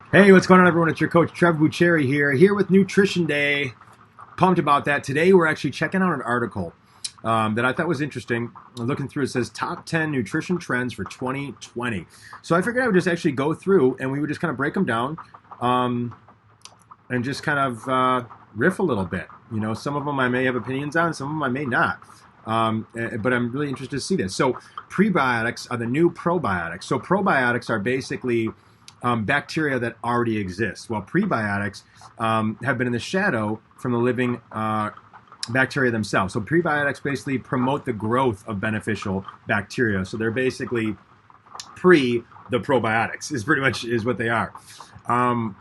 Hey, what's going on, everyone? It's your coach, Trevor Bucheri here with Nutrition Day. Pumped about that. Today, we're actually checking out an article that I thought was interesting. Looking through, it says top 10 nutrition trends for 2020. So I figured I would just actually go through and we would just kind of break them down um, and just kind of riff a little bit. You know, some of them I may have opinions on, some of them I may not. But I'm really interested to see this. So prebiotics are the new probiotics. So probiotics are basically bacteria that already exist, while prebiotics have been in the shadow from the living bacteria themselves. So prebiotics basically promote the growth of beneficial bacteria. So they're basically pre the probiotics is pretty much is what they are. Um,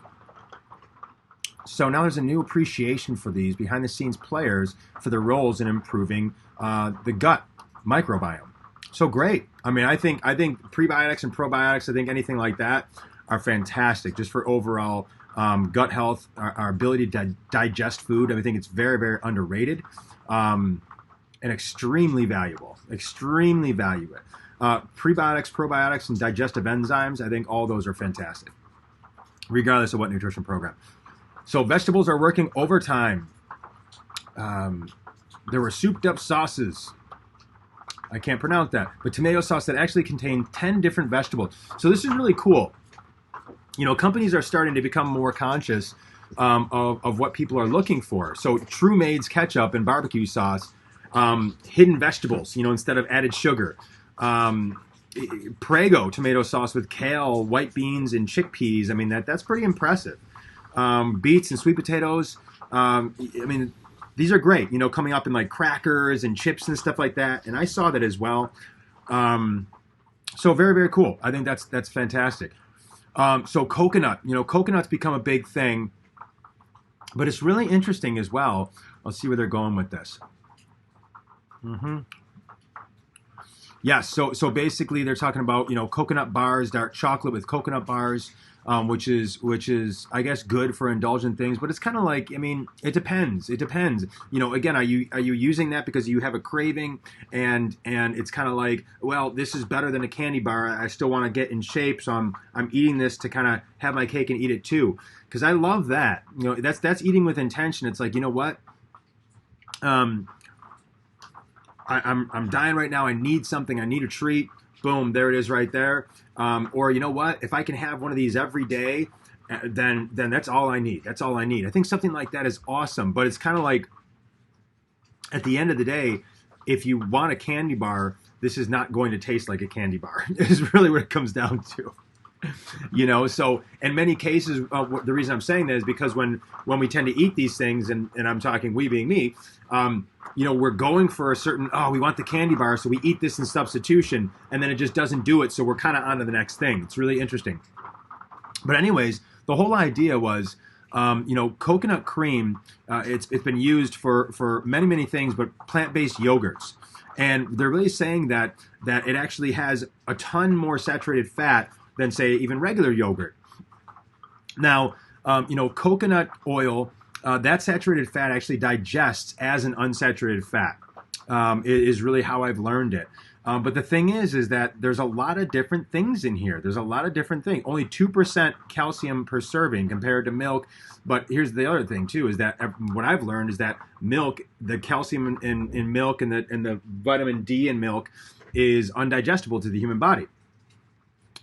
so now there's a new appreciation for these behind the scenes players for their roles in improving the gut microbiome. So great. I mean, I think prebiotics and probiotics, I think anything like that are fantastic just for overall gut health, our ability to digest food. I think it's very, very underrated and extremely valuable. Extremely valuable. Prebiotics, probiotics, and digestive enzymes, I think all those are fantastic, regardless of what nutrition program. So vegetables are working overtime. There were souped up sauces. I can't pronounce that, but tomato sauce that actually contained 10 different vegetables. So this is really cool. You know, companies are starting to become more conscious of what people are looking for. So True Made's ketchup and barbecue sauce, hidden vegetables, you know, instead of added sugar. Prego tomato sauce with kale, white beans, and chickpeas. I mean, that's pretty impressive. Beets and sweet potatoes. I mean, these are great, you know, coming up in like crackers and chips and stuff like that. And I saw that as well. So very, very cool. I think that's fantastic. So coconut, you know, coconut's become a big thing, but it's really interesting as well. Let's see where they're going with this. Mm-hmm. Yeah, so basically they're talking about, you know, coconut bars, dark chocolate with coconut bars, which is I guess good for indulgent things, but it's kind of like, I mean, it depends. It depends. You know, again, are you using that because you have a craving and it's kind of like, well, this is better than a candy bar. I still want to get in shape, so I'm eating this to kind of have my cake and eat it too. Because I love that. You know, that's eating with intention. It's like, you know what? Um, I'm dying right now. I need something. I need a treat. Boom, there it is right there. Or you know what? If I can have one of these every day, then that's all I need. That's all I need. I think something like that is awesome. But it's kind of like at the end of the day, if you want a candy bar, this is not going to taste like a candy bar. Is really what it comes down to. You know, so in many cases, the reason I'm saying that is because when we tend to eat these things, and I'm talking we being me, you know, we're going for a certain, oh, we want the candy bar, so we eat this in substitution, and then it just doesn't do it, so we're kind of on to the next thing. It's really interesting. But anyways, the whole idea was, you know, coconut cream, it's been used for many things, but plant-based yogurts. And they're really saying that it actually has a ton more saturated fat than, say, even regular yogurt. Now, you know, coconut oil, that saturated fat actually digests as an unsaturated fat. Is really how I've learned it. But the thing is that there's a lot of different things in here. There's a lot of different things. Only 2% calcium per serving compared to milk. But here's the other thing too: is that what I've learned is that milk, the calcium in milk and the vitamin D in milk, is undigestible to the human body.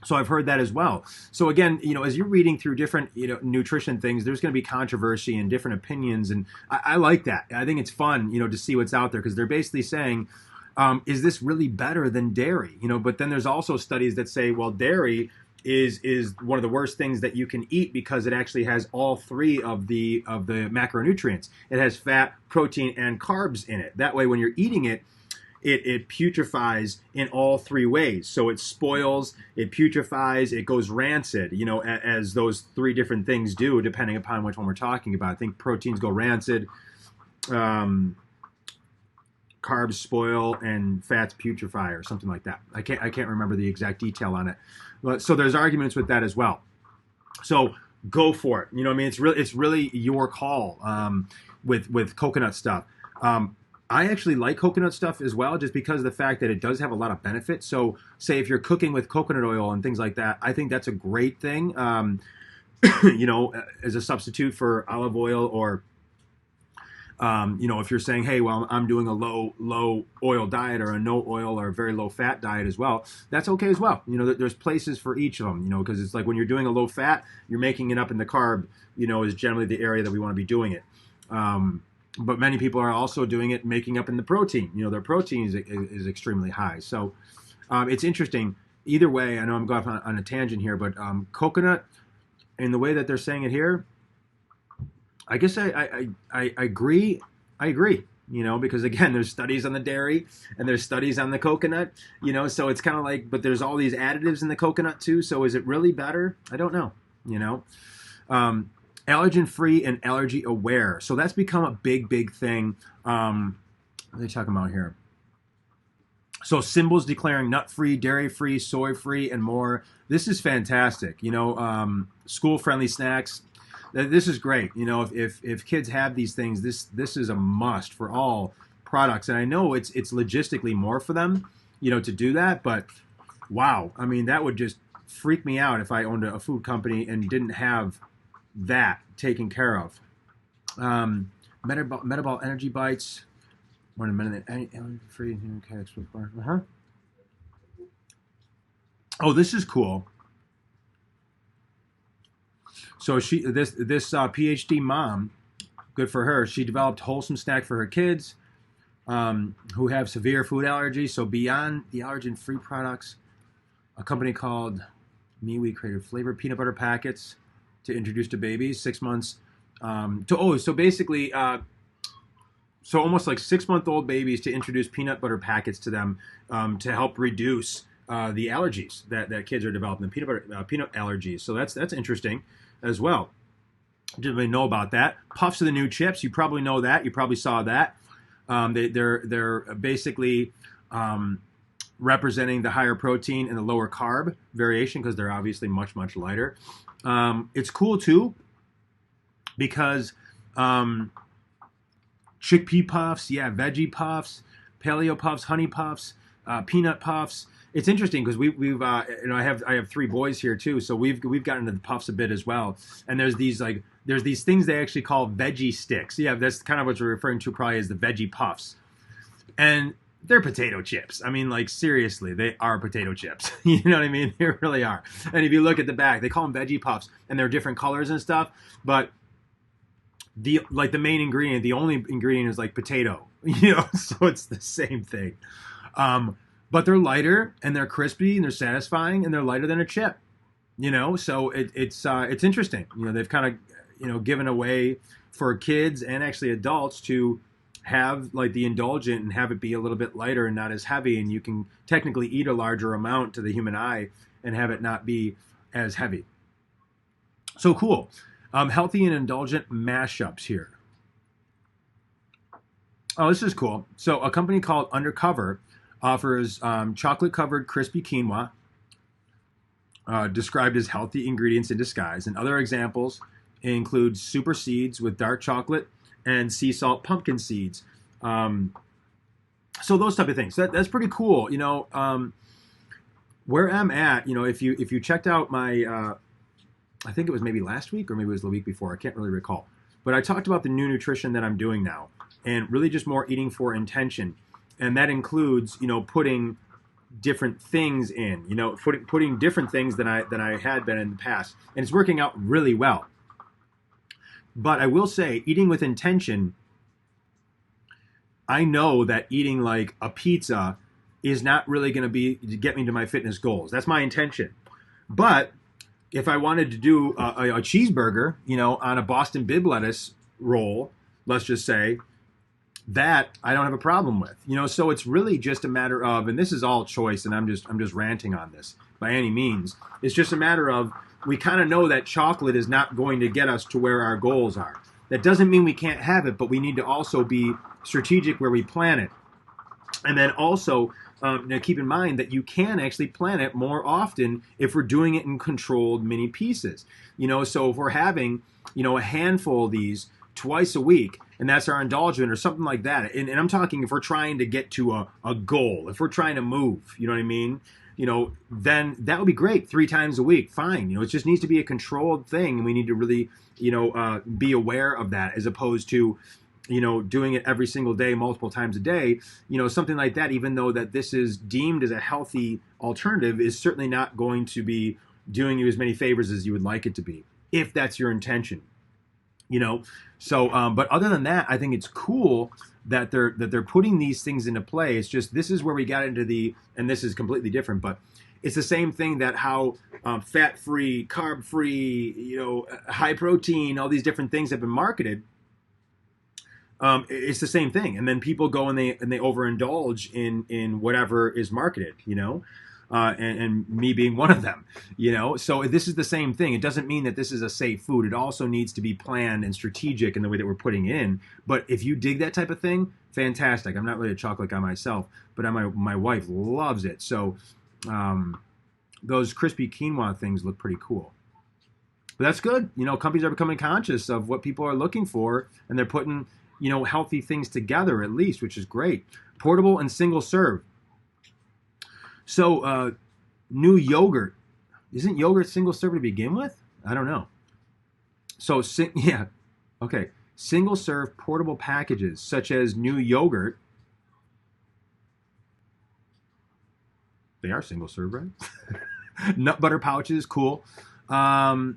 So I've heard that as well. So again, you know, as you're reading through different, you know, nutrition things, there's going to be controversy and different opinions, and I like that. I think it's fun, you know, to see what's out there because they're basically saying, is this really better than dairy? You know, but then there's also studies that say, well, dairy is one of the worst things that you can eat because it actually has all three of the macronutrients. It has fat, protein, and carbs in it. That way, when you're eating it, it putrefies in all three ways. So it spoils, it putrefies, it goes rancid, you know, as those three different things do, depending upon which one we're talking about. I think proteins go rancid, carbs spoil, and fats putrefy or something like that. I can't remember the exact detail on it. But, so there's arguments with that as well. So go for it. You know what I mean? It's really your call with coconut stuff. I actually like coconut stuff as well, just because of the fact that it does have a lot of benefits. So say if you're cooking with coconut oil and things like that, I think that's a great thing. you know, as a substitute for olive oil, or you know, if you're saying, hey, well, I'm doing a low oil diet, or a no oil or a very low fat diet as well, that's okay as well. You know, there's places for each of them, you know, because it's like when you're doing a low fat, you're making it up in the carb, you know, is generally the area that we want to be doing it. But many people are also doing it, making up in the protein. You know, their protein is extremely high. So it's interesting. Either way, I know I'm going off on a tangent here, but coconut, in the way that they're saying it here, I guess I agree. I agree. You know, because again, there's studies on the dairy and there's studies on the coconut. You know, so it's kind of like, but there's all these additives in the coconut too. So is it really better? I don't know. You know, allergen free and allergy aware. So that's become a big thing. What are they talking about here? So symbols declaring nut free, dairy free, soy free, and more. This is fantastic. You know, school friendly snacks. This is great. You know, if kids have these things, this is a must for all products. And I know it's logistically more for them, you know, to do that. But wow, I mean, that would just freak me out if I owned a food company and didn't have that taken care of. Metabolic energy bites. 1 minute. Free. Okay. Oh, this is cool. So this PhD mom, good for her. She developed wholesome snack for her kids who have severe food allergies. So beyond the allergen-free products, a company called MeWe created flavored peanut butter packets to introduce to babies 6 months. So basically, so almost like 6-month-old babies, to introduce peanut butter packets to them to help reduce the allergies that kids are developing, the peanut allergies. So that's interesting as well. Didn't really know about that. Puffs are the new chips. You probably know that. You probably saw that. They're basically representing the higher protein and the lower carb variation because they're obviously much lighter. It's cool too because chickpea puffs, veggie puffs, paleo puffs, honey puffs, peanut puffs. It's interesting because we've you know, I have 3 boys here too, so we've gotten into the puffs a bit as well. And there's these things they actually call veggie sticks. Yeah, that's kind of what you're referring to probably as the veggie puffs. And they're potato chips. I mean, like seriously, they are potato chips. You know what I mean? They really are. And if you look at the back, they call them veggie puffs, and they're different colors and stuff. But the main ingredient, the only ingredient is like potato. You know, so it's the same thing. But they're lighter and they're crispy and they're satisfying and they're lighter than a chip, you know. So it's interesting. You know, they've kind of, you know, given away for kids and actually adults to have like the indulgent and have it be a little bit lighter and not as heavy, and you can technically eat a larger amount to the human eye and have it not be as heavy. So cool. Healthy and indulgent mashups here. Oh, this is cool. So a company called Undercover offers chocolate-covered crispy quinoa, described as healthy ingredients in disguise. And other examples include super seeds with dark chocolate and sea salt pumpkin seeds. So those type of things. That's pretty cool. You know, where I'm at, you know, if you checked out my, I think it was maybe last week or maybe it was the week before. I can't really recall. But I talked about the new nutrition that I'm doing now, and really just more eating for intention. And that includes, you know, putting different things in, you know, putting different things than I had been in the past. And it's working out really well. But I will say, eating with intention, I know that eating like a pizza is not really going to get me to my fitness goals. That's my intention. But if I wanted to do a cheeseburger, you know, on a Boston bib lettuce roll, let's just say, that I don't have a problem with, you know. So it's really just a matter of, and this is all choice, and I'm just ranting on this by any means. It's just a matter of, we kind of know that chocolate is not going to get us to where our goals are. That doesn't mean we can't have it, but we need to also be strategic where we plan it. And then also, now keep in mind that you can actually plan it more often if we're doing it in controlled mini pieces. You know, so if we're having, you know, a handful of these twice a week, and that's our indulgent or something like that. And I'm talking if we're trying to get to a goal, if we're trying to move, you know what I mean? then that would be great. 3 times a week, fine. It just needs to be a controlled thing, and we need to really, be aware of that, as opposed to, doing it every single day, multiple times a day. Something like that, even though that this is deemed as a healthy alternative, is certainly not going to be doing you as many favors as you would like it to be, if that's your intention. So but other than that, I think it's cool that they're putting these things into play. It's just, this is where we got into and this is completely different, but it's the same thing that how fat free, carb free, high protein, all these different things have been marketed. It's the same thing, and then people go and they overindulge in whatever is marketed, and me being one of them, So this is the same thing. It doesn't mean that this is a safe food. It also needs to be planned and strategic in the way that we're putting it in. But if you dig that type of thing, fantastic. I'm not really a chocolate guy myself, but my wife loves it. So those crispy quinoa things look pretty cool. But that's good. Companies are becoming conscious of what people are looking for, and they're putting, healthy things together at least, which is great. Portable and single serve. So, new yogurt. Isn't yogurt single serve to begin with? I don't know. So, yeah. Okay. Single serve portable packages, such as new yogurt. They are single serve, right? Nut butter pouches, cool. Culture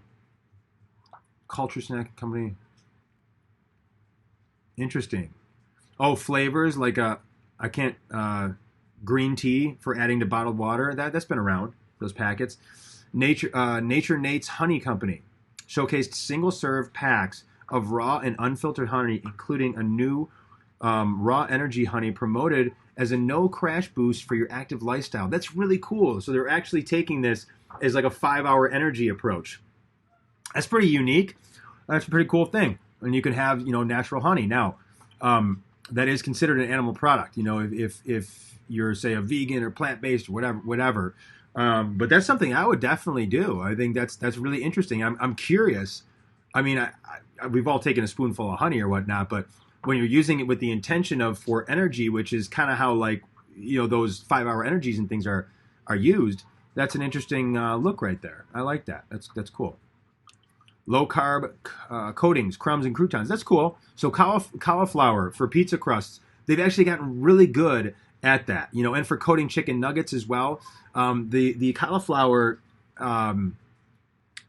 snack company. Interesting. Oh, flavors like I can't green tea for adding to bottled water. That's been around, those packets. Nature Nate's Honey Company showcased single serve packs of raw and unfiltered honey, including a new raw energy honey promoted as a no crash boost for your active lifestyle. That's really cool. So they're actually taking this as like a 5-hour energy approach. That's pretty unique. That's a pretty cool thing. And you can have, natural honey. Now, that is considered an animal product, if you're, say, a vegan or plant-based or whatever. But that's something I would definitely do. I think that's really interesting. I'm curious. I mean, we've all taken a spoonful of honey or whatnot, but when you're using it with the intention of for energy, which is kind of how those 5-hour energies and things are used, that's an interesting look right there. I like that. That's cool. Low carb coatings, crumbs, and croutons. That's cool. So cauliflower for pizza crusts. They've actually gotten really good at that, and for coating chicken nuggets as well. The cauliflower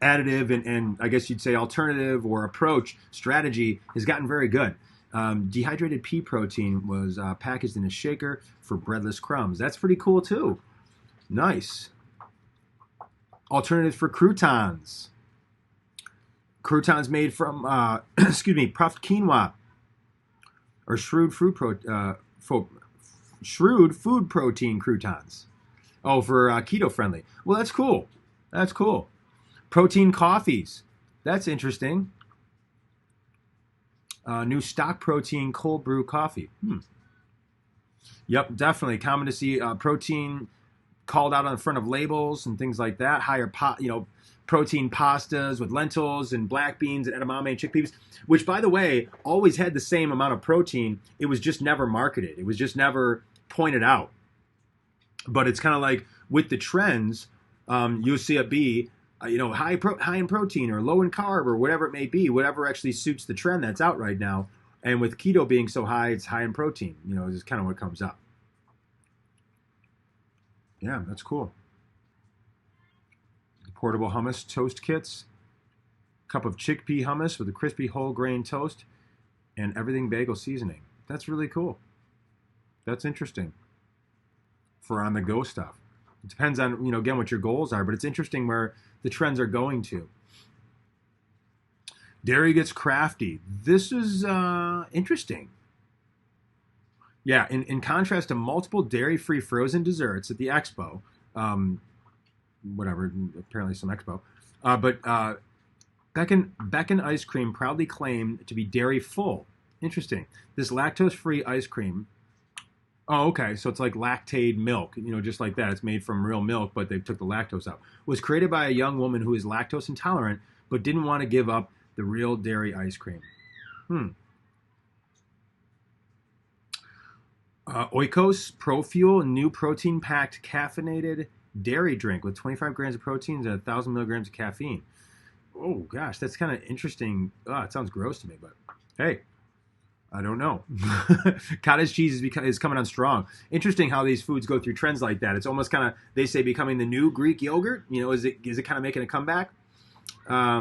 additive and I guess you'd say alternative or approach strategy has gotten very good. Dehydrated pea protein was packaged in a shaker for breadless crumbs. That's pretty cool too. Nice. Alternatives for croutons. Croutons made from, puffed quinoa or shrewd food protein croutons. Oh, for keto friendly. Well, that's cool. That's cool. Protein coffees. That's interesting. New stock protein cold brew coffee. Yep, definitely common to see protein called out on the front of labels and things like that. Higher protein pastas with lentils and black beans and edamame and chickpeas, which, by the way, always had the same amount of protein. It was just never marketed. It was just never pointed out. But it's kind of like with the trends, you'll see it be, high in protein or low in carb or whatever it may be, whatever actually suits the trend that's out right now. And with keto being so high, it's high in protein. Is kind of what comes up. Yeah, that's cool. Portable hummus toast kits, cup of chickpea hummus with a crispy whole grain toast, and everything bagel seasoning. That's really cool. That's interesting for on the go stuff. It depends on, again, what your goals are, but it's interesting where the trends are going to. Dairy gets crafty. This is interesting. Yeah, in contrast to multiple dairy-free frozen desserts at the expo, whatever, apparently some expo. But Beckon ice cream proudly claimed to be dairy full. Interesting. This lactose-free ice cream. Oh, okay. So it's like lactate milk, just like that. It's made from real milk, but they took the lactose out. Was created by a young woman who is lactose intolerant, but didn't want to give up the real dairy ice cream. Oikos Pro Fuel, new protein-packed caffeinated dairy drink with 25 grams of proteins and 1,000 milligrams of caffeine. Oh gosh, that's kind of interesting. Oh, it sounds gross to me, but hey, I don't know. Cottage cheese is coming on strong. Interesting how these foods go through trends like that. It's almost kind of, they say, becoming the new Greek yogurt. You know, is it kind of making a comeback? I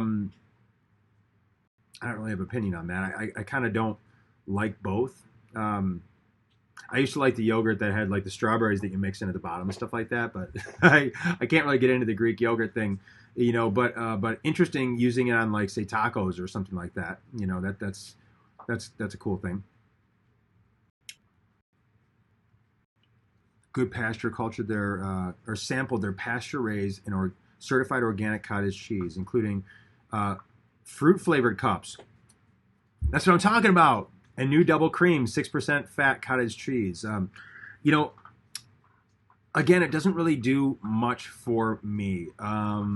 don't really have an opinion on that. I kind of don't like both. I used to like the yogurt that had like the strawberries that you mix in at the bottom and stuff like that, but I can't really get into the Greek yogurt thing, you know. But interesting using it on like say tacos or something like that. You know, that's a cool thing. Good Pasture cultured their or sampled their pasture raised and certified organic cottage cheese, including fruit flavored cups. That's what I'm talking about. And new double cream, 6% fat cottage cheese. You know, again, it doesn't really do much for me. I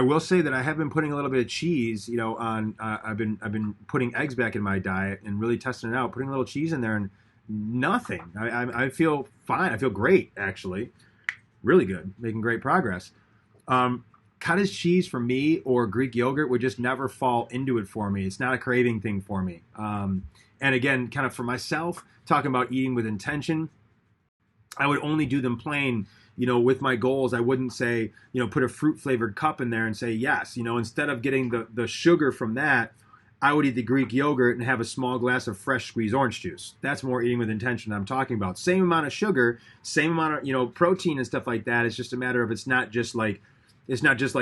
will say that I have been putting a little bit of cheese, you know, on. I've been putting eggs back in my diet and really testing it out, putting a little cheese in there, and nothing. I feel fine. I feel great, actually. Really good, making great progress. Cottage cheese for me or Greek yogurt would just never fall into it for me. It's not a craving thing for me. And again, kind of for myself, talking about eating with intention, I would only do them plain, you know, with my goals. I wouldn't say, you know, put a fruit flavored cup in there and say yes. You know, instead of getting the sugar from that, I would eat the Greek yogurt and have a small glass of fresh squeezed orange juice. That's more eating with intention I'm talking about. Same amount of sugar, same amount of, you know, protein and stuff like that. It's just a matter of it's not just like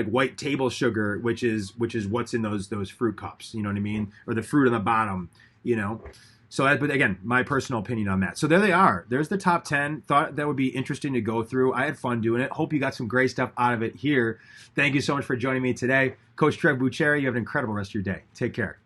white table sugar, which is what's in those fruit cups. You know what I mean? Or the fruit on the bottom, you know? So, but again, my personal opinion on that. So there they are. There's the top 10. Thought that would be interesting to go through. I had fun doing it. Hope you got some great stuff out of it here. Thank you so much for joining me today. Coach Trev Bucheri, you have an incredible rest of your day. Take care.